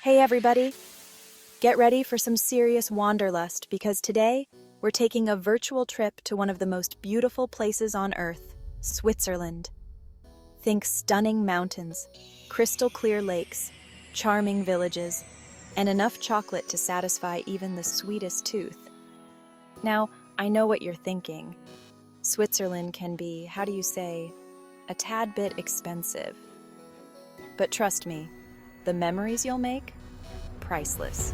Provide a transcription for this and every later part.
Hey everybody, get ready for some serious wanderlust because today we're taking a virtual trip to one of the most beautiful places on Earth, Switzerland. Think stunning mountains, crystal clear lakes, charming villages, and enough chocolate to satisfy even the sweetest tooth. Now, I know what you're thinking. Switzerland can be, a tad bit expensive. But trust me, the memories you'll make? Priceless.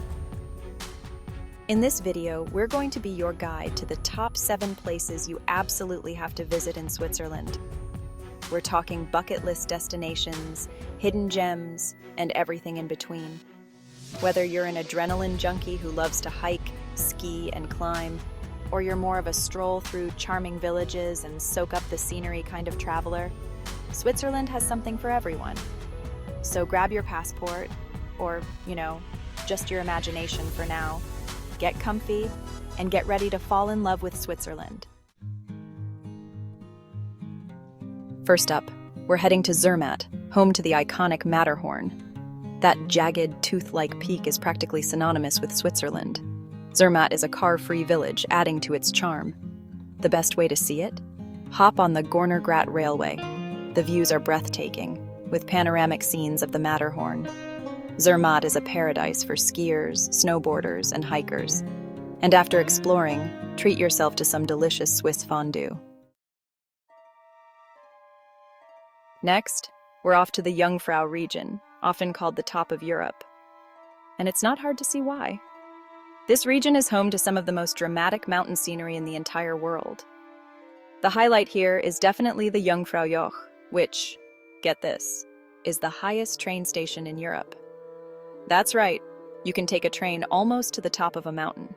In this video, we're going to be your guide to the top 7 places you absolutely have to visit in Switzerland. We're talking bucket list destinations, hidden gems, and everything in between. Whether you're an adrenaline junkie who loves to hike, ski, and climb, or you're more of a stroll through charming villages and soak up the scenery kind of traveler, Switzerland has something for everyone. So grab your passport, or, just your imagination for now. Get comfy, and get ready to fall in love with Switzerland. First up, we're heading to Zermatt, home to the iconic Matterhorn. That jagged, tooth-like peak is practically synonymous with Switzerland. Zermatt is a car-free village, adding to its charm. The best way to see it? Hop on the Gornergrat Railway. The views are breathtaking, with panoramic scenes of the Matterhorn. Zermatt is a paradise for skiers, snowboarders, and hikers. And after exploring, treat yourself to some delicious Swiss fondue. Next, we're off to the Jungfrau region, often called the top of Europe. And it's not hard to see why. This region is home to some of the most dramatic mountain scenery in the entire world. The highlight here is definitely the Jungfrau Joch, which, get this, is the highest train station in Europe. That's right, you can take a train almost to the top of a mountain.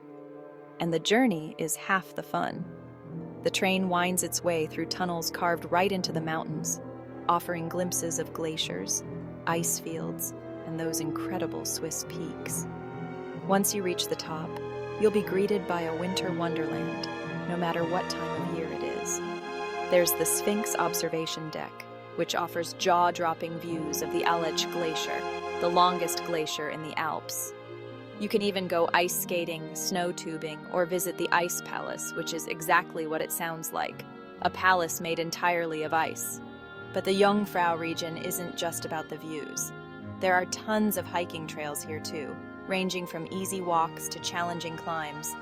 And the journey is half the fun. The train winds its way through tunnels carved right into the mountains, offering glimpses of glaciers, ice fields, and those incredible Swiss peaks. Once you reach the top, you'll be greeted by a winter wonderland, no matter what time of year it is. There's the Sphinx observation deck, which offers jaw-dropping views of the Aletsch Glacier, the longest glacier in the Alps. You can even go ice skating, snow tubing, or visit the Ice Palace, which is exactly what it sounds like, a palace made entirely of ice. But the Jungfrau region isn't just about the views. There are tons of hiking trails here too, ranging from easy walks to challenging climbs.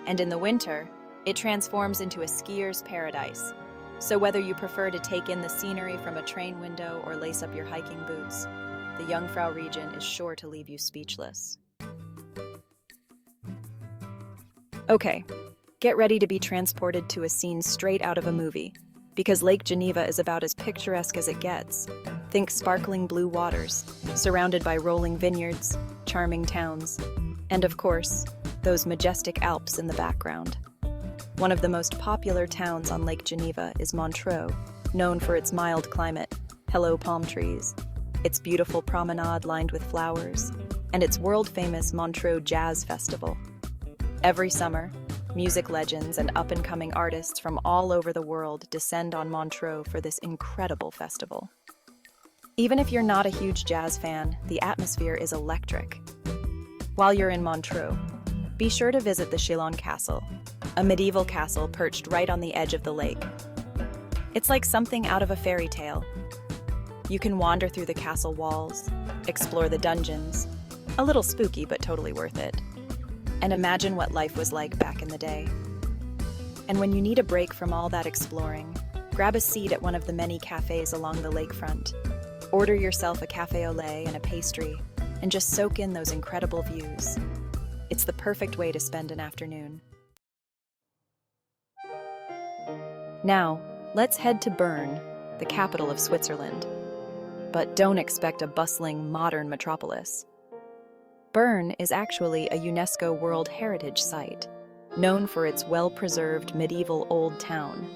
And in the winter, it transforms into a skier's paradise. So whether you prefer to take in the scenery from a train window or lace up your hiking boots, the Jungfrau region is sure to leave you speechless. Okay, get ready to be transported to a scene straight out of a movie, because Lake Geneva is about as picturesque as it gets. Think sparkling blue waters, surrounded by rolling vineyards, charming towns, and of course, those majestic Alps in the background. One of the most popular towns on Lake Geneva is Montreux, known for its mild climate, hello palm trees, its beautiful promenade lined with flowers, and its world-famous Montreux Jazz Festival. Every summer, music legends and up-and-coming artists from all over the world descend on Montreux for this incredible festival. Even if you're not a huge jazz fan, the atmosphere is electric. While you're in Montreux, be sure to visit the Chillon Castle, a medieval castle perched right on the edge of the lake. It's like something out of a fairy tale. You can wander through the castle walls, explore the dungeons, a little spooky but totally worth it, and imagine what life was like back in the day. And when you need a break from all that exploring, grab a seat at one of the many cafes along the lakefront. Order yourself a café au lait and a pastry, and just soak in those incredible views. It's the perfect way to spend an afternoon. Now, let's head to Bern, the capital of Switzerland. But don't expect a bustling, modern metropolis. Bern is actually a UNESCO World Heritage Site, known for its well-preserved medieval old town.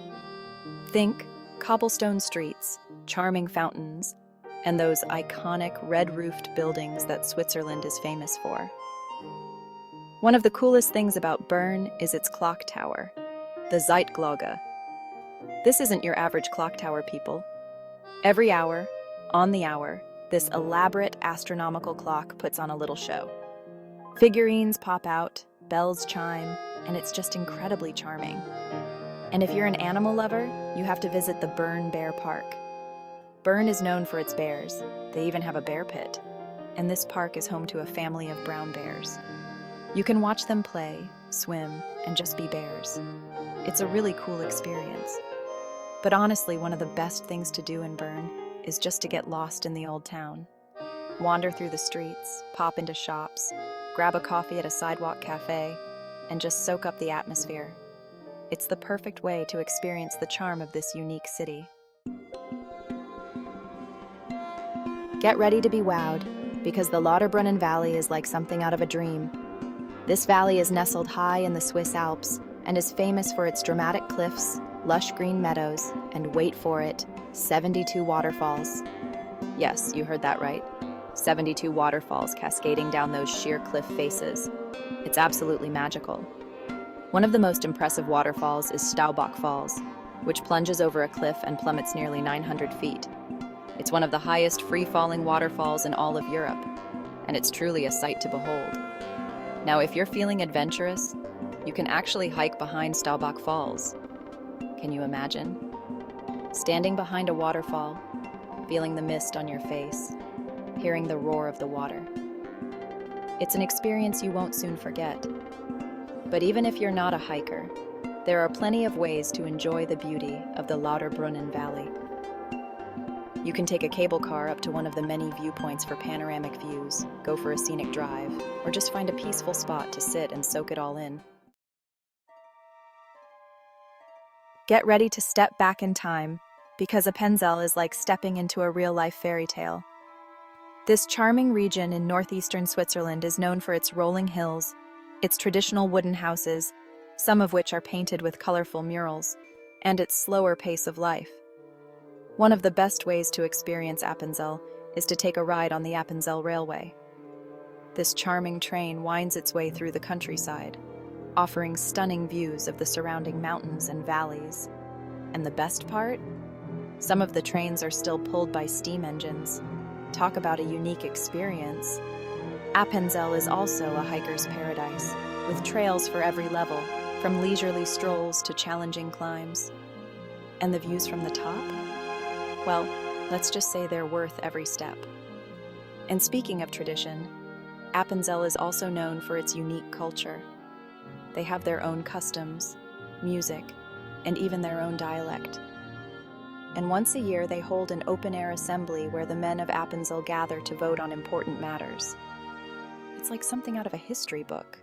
Think cobblestone streets, charming fountains, and those iconic red-roofed buildings that Switzerland is famous for. One of the coolest things about Bern is its clock tower, the Zeitglocke. This isn't your average clock tower, people. Every hour, on the hour, This elaborate astronomical clock puts on a little show. Figurines pop out, bells chime, and it's just incredibly charming. And if you're an animal lover, you have to visit the Bern Bear Park. Bern is known for its bears. They even have a bear pit. And this park is home to a family of brown bears. You can watch them play, swim, and just be bears. It's a really cool experience. But honestly, one of the best things to do in Bern is just to get lost in the old town. Wander through the streets, pop into shops, grab a coffee at a sidewalk cafe, and just soak up the atmosphere. It's the perfect way to experience the charm of this unique city. Get ready to be wowed, because the Lauterbrunnen Valley is like something out of a dream. This valley is nestled high in the Swiss Alps and is famous for its dramatic cliffs, lush green meadows, and wait for it, 72 waterfalls. Yes, you heard that right. 72 waterfalls cascading down those sheer cliff faces. It's absolutely magical. One of the most impressive waterfalls is Staubach Falls, which plunges over a cliff and plummets nearly 900 feet. It's one of the highest free-falling waterfalls in all of Europe, and it's truly a sight to behold. Now, if you're feeling adventurous, you can actually hike behind Staubach Falls. Can you imagine? Standing behind a waterfall, feeling the mist on your face, hearing the roar of the water. It's an experience you won't soon forget. But even if you're not a hiker, there are plenty of ways to enjoy the beauty of the Lauterbrunnen Valley. You can take a cable car up to one of the many viewpoints for panoramic views, go for a scenic drive, or just find a peaceful spot to sit and soak it all in. Get ready to step back in time, because Appenzell is like stepping into a real-life fairy tale. This charming region in northeastern Switzerland is known for its rolling hills, its traditional wooden houses, some of which are painted with colorful murals, and its slower pace of life. One of the best ways to experience Appenzell is to take a ride on the Appenzell Railway. This charming train winds its way through the countryside, offering stunning views of the surrounding mountains and valleys. And the best part? Some of the trains are still pulled by steam engines. Talk about a unique experience. Appenzell is also a hiker's paradise, with trails for every level, from leisurely strolls to challenging climbs. And the views from the top? Well, let's just say they're worth every step. And speaking of tradition, Appenzell is also known for its unique culture. They have their own customs, music, and even their own dialect. And once a year they hold an open-air assembly where the men of Appenzell gather to vote on important matters. It's like something out of a history book.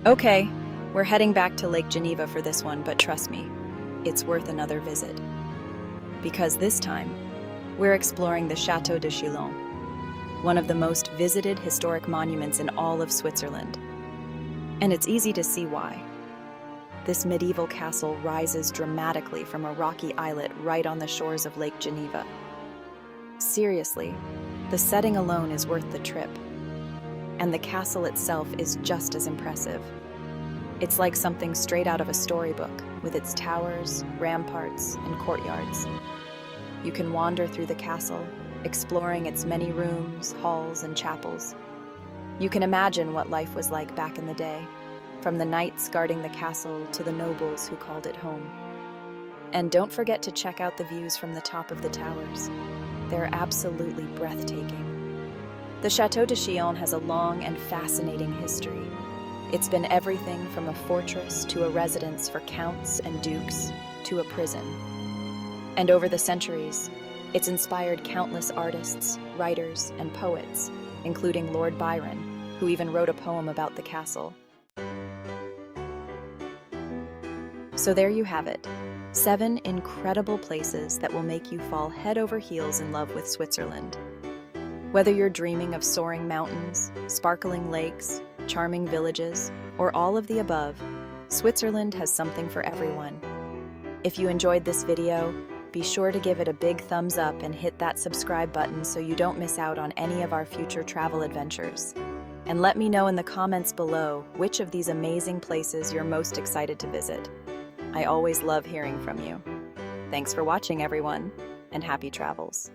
Okay, we're heading back to Lake Geneva for this one, but trust me, it's worth another visit. Because this time, we're exploring the Château de Chillon, one of the most visited historic monuments in all of Switzerland. And it's easy to see why. This medieval castle rises dramatically from a rocky islet right on the shores of Lake Geneva. Seriously, the setting alone is worth the trip. And the castle itself is just as impressive. It's like something straight out of a storybook, with its towers, ramparts, and courtyards. You can wander through the castle, exploring its many rooms, halls, and chapels. You can imagine what life was like back in the day, from the knights guarding the castle to the nobles who called it home. And don't forget to check out the views from the top of the towers. They're absolutely breathtaking. The Château de Chillon has a long and fascinating history. It's been everything from a fortress to a residence for counts and dukes to a prison. And over the centuries, it's inspired countless artists, writers, and poets, including Lord Byron, who even wrote a poem about the castle. So there you have it, 7 incredible places that will make you fall head over heels in love with Switzerland. Whether you're dreaming of soaring mountains, sparkling lakes, charming villages, or all of the above, Switzerland has something for everyone. If you enjoyed this video, be sure to give it a big thumbs up and hit that subscribe button so you don't miss out on any of our future travel adventures. And let me know in the comments below which of these amazing places you're most excited to visit. I always love hearing from you. Thanks for watching, everyone. and happy travels.